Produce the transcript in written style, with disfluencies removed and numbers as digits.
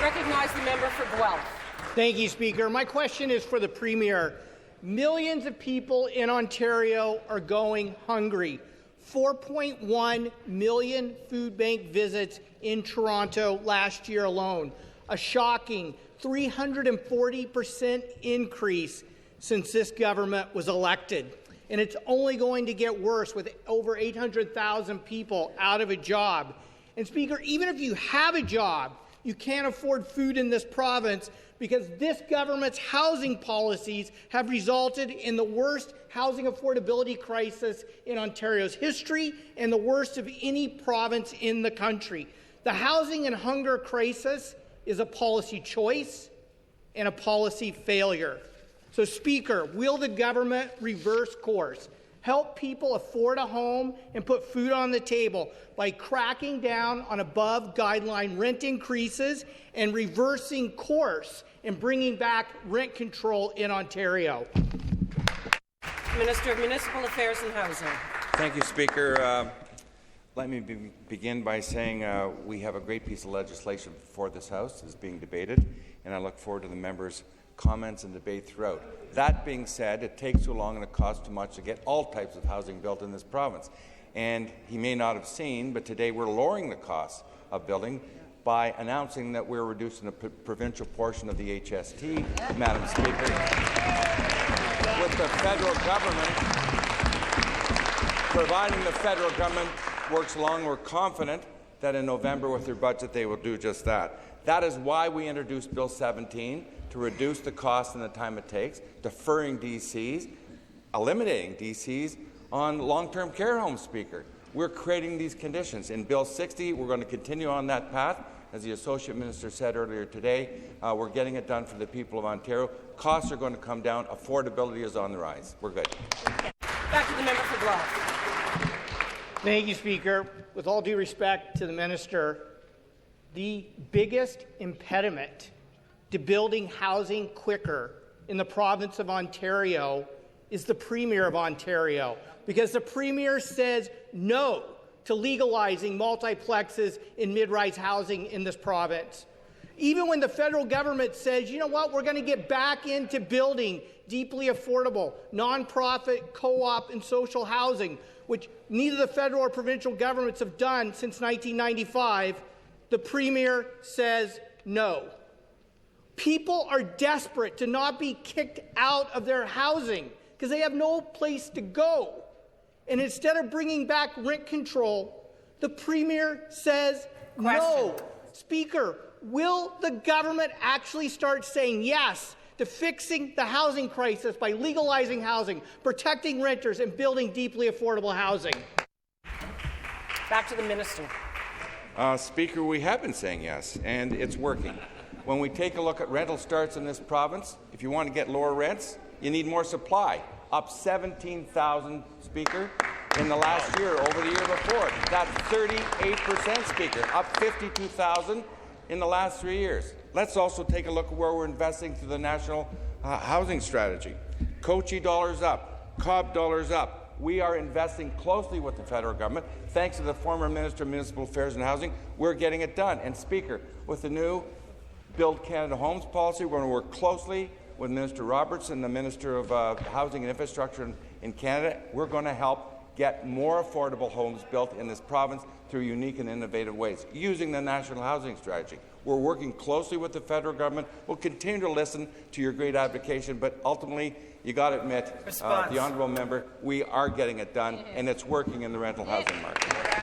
Recognize the member for Guelph. Thank you, Speaker. My question is for the Premier. Millions of people in Ontario are going hungry. 4.1 million food bank visits in Toronto last year alone. A shocking 340% increase since this government was elected. And it's only going to get worse with over 800,000 people out of a job. And Speaker, even if you have a job, you can't afford food in this province because this government's housing policies have resulted in the worst housing affordability crisis in Ontario's history and the worst of any province in the country. The housing and hunger crisis is a policy choice and a policy failure. So, Speaker, will the government reverse course? Help people afford a home and put food on the table by cracking down on above-guideline rent increases and reversing course and bringing back rent control in Ontario. Minister of Municipal Affairs and Housing. Thank you, Speaker. Let me begin by saying we have a great piece of legislation before this House is being debated, and I look forward to the members' comments and debate throughout. That being said, it takes too long and it costs too much to get all types of housing built in this province. And he may not have seen, but today we're lowering the cost of building by announcing that we're reducing the provincial portion of the HST, Madam Speaker. With the federal government, providing the federal government works along, we're confident that in November with their budget they will do just that. That is why we introduced Bill 17, to reduce the cost and the time it takes, deferring DCs, eliminating DCs on long-term care homes, Speaker. We're creating these conditions. In Bill 60, we're going to continue on that path. As the Associate Minister said earlier today, we're getting it done for the people of Ontario. Costs are going to come down. Affordability is on the rise. We're good. Back to the member for Guelph. Thank you, Speaker. With all due respect to the Minister, the biggest impediment to building housing quicker in the province of Ontario is the Premier of Ontario, because the Premier says no to legalizing multiplexes in mid-rise housing in this province. Even when the federal government says, you know what, we're going to get back into building deeply affordable, nonprofit, co-op, and social housing, which neither the federal or provincial governments have done since 1995, the Premier says no. People are desperate to not be kicked out of their housing because they have no place to go. And instead of bringing back rent control, the Premier says no. Speaker, will the government actually start saying yes to fixing the housing crisis by legalizing housing, protecting renters, and building deeply affordable housing? Back to the minister. Speaker, we have been saying yes, and it's working. When we take a look at rental starts in this province, if you want to get lower rents, you need more supply. Up 17,000, Speaker, in the last year over the year before. That's 38%, Speaker, up 52,000 in the last 3 years. Let's also take a look at where we're investing through the National Housing Strategy. Coachie dollars up, Cobb dollars up. We are investing closely with the federal government. Thanks to the former Minister of Municipal Affairs and Housing, we're getting it done. And Speaker, with the new Build Canada Homes policy, we're going to work closely with Minister Robertson, the Minister of Housing and Infrastructure in Canada. We're going to help get more affordable homes built in this province through unique and innovative ways, using the National Housing Strategy. We're working closely with the federal government. We'll continue to listen to your great advocation, but ultimately, you got to admit, the honourable member, we are getting it done, and it's working in the rental housing market.